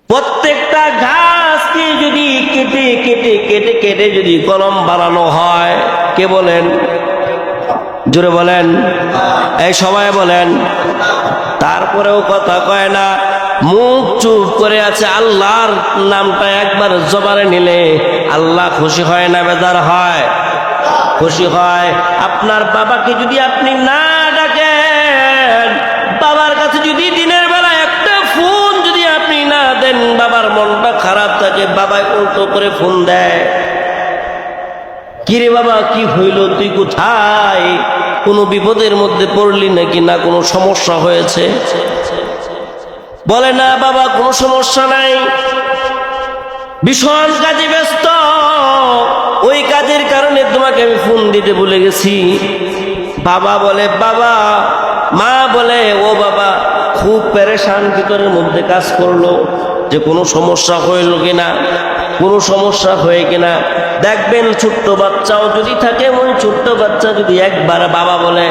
প্রত্যেকটা ঘাসকে যদি কেটে কেটে কেটে কেটে যদি কলম বানানো হয়, কে বলেন? জোরে বলেন, এই সবাই বলেন। তারপরেও কথা কয় না, মুখ চুপ করে আছে। আল্লাহর নামটা একবার জবানে নিলে আল্লাহ খুশি হয় না বেজার হয়? খুশি হয়। আপনার বাবাকে যদি আপনি না ডাকেন, বাবার কাছে যদি দিনের বেলা একটা ফোন যদি আপনি না দেন, বাবার মনটা খারাপ থাকে। বাবা উল্টো করে ফোন দেয়, কিরে বাবা কি হইল, তুই কোথায়, কোনো বিপদের মধ্যে পড়লি নাকি, না কোনো সমস্যা হয়েছে? বলে না বাবা কোনো সমস্যা নাই, ভীষণ কাজে ব্যস্ত, ওই কাজের কারণে তোমাকে আমি ফোন দিতে ভুলে গেছি। বাবা বলে বাবা, মা বলে ও বাবা, খুব পেরেশান ভিতরের মধ্যে কাজ করলো যে কোনো সমস্যা হইল কিনা, কোনো সমস্যা হয়ে কিনা। দেখবেন ছোট্ট বাচ্চাও যদি থাকে, ওই ছোট্ট বাচ্চা যদি একবার বাবা বলে,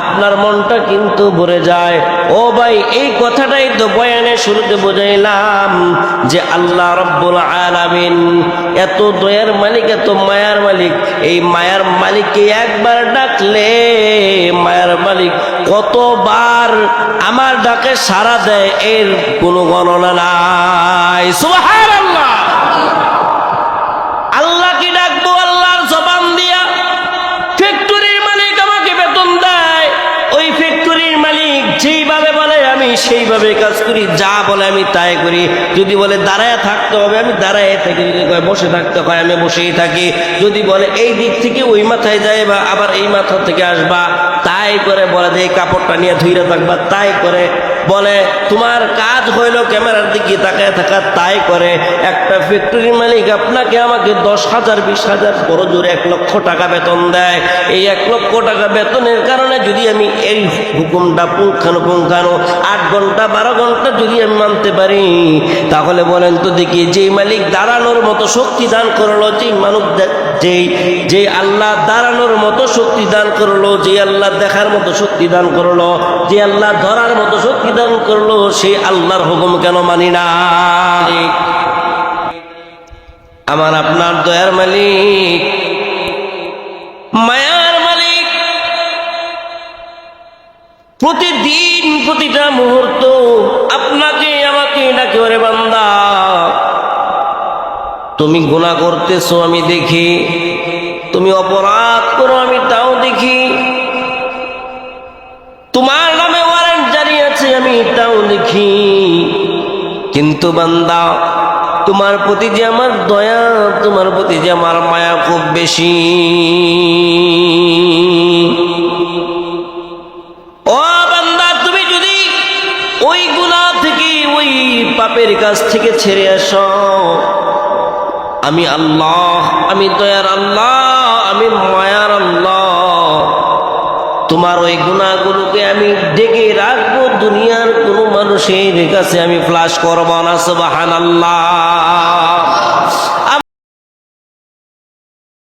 আপনার মনটা কিন্তু ভরে যায়। ও ভাই, এই কথাটাই তো বয়ানের শুরুতে বোঝাইলাম যে আল্লাহ রাব্বুল আলামিন এত দয়ার মালিক, এত মায়ার মালিক। এই মায়ার মালিককে একবার ডাকলে মায়ার মালিক কতবার আমার ডাকে সাড়া দেয় এর কোনো গণনা নাই। সুবহানাল্লাহ। আল্লাহকে ডাকবো আল্লাহর জবান দিয়া। ফ্যাক্টরির মালিক আমাকে বেতন দেয়, ওই ফ্যাক্টরির মালিক যেইভাবে বলে আমি সেইভাবে কাজ করি, যা বলে আমি তাই করি। যদি বলে দাঁড়ায় থাকতে হবে, আমি দাঁড়ায় থাকি। যদি কয় বসে থাকতে হয়, আমি বসেই থাকি। যদি বলে এই দিক থেকে ওই মাথায় যায় বা আবার এই মাথা থেকে আসবা, তাই করে। বলে যে এই কাপড়টা নিয়ে ধুইরা থাকবা, তাই করে। বলে তোমার কাজ হইলো ক্যামেরার দিকে তাকায় থাকা, তাই করে। একটা ফ্যাক্টরির মালিক আপনাকে আমাকে 10,000 20,000 বড় জোরে 1 লক্ষ টাকা বেতন দেয়। এই 1 লক্ষ টাকা বেতনের কারণে যদি আমি এই হুকুমটা পুঙ্খানুপুঙ্খানু 8 ঘন্টা 12 ঘন্টা যদি আমি মানতে পারি, তাহলে বলেন তো দেখি, যেই মালিক দাঁড়ানোর মতো শক্তি দান করলো, যেই মানুষ যেই আল্লাহ দাঁড়ানোর মতো শক্তি দান করলো, যে আল্লাহ দেখার মতো শক্তি দান করলো, যে আল্লাহ ধরার মতো শক্তি দান করলো, সেই আল্লাহর হুকুম কেন মানি না? আমার আপনার দয়ার মালিক, মায়ার মালিক, প্রতিদিন প্রতিটা মুহূর্ত আপনাকে আমাকে ডাকে, ওরে বান্দা তুমি গুনাহ করতেছো আমি দেখি, তুমি অপরাধ করো আমি তাও দেখি, তোমার নামে ওয়ারেন্ট জারি আছে আমি তাও দেখি। কিন্তু বান্দা, তোমার প্রতি যে আমার দয়া, তোমার প্রতি যে আমার মায়া খুব বেশি। ও বান্দা, তুমি যদি ওই গুনাহ থেকে, ওই পাপের কাছ থেকে ছেড়ে আসো, আমি আল্লাহ, আমি দয়ার আল্লাহ, আমি মায়ার আল্লাহ, তোমার ওই গুনাহগুলোকে আমি ডেকে রাখবো, দুনিয়ার কোনো মানুষের কাছে আমি ফ্লাশ করব না। সুবহানাল্লাহ।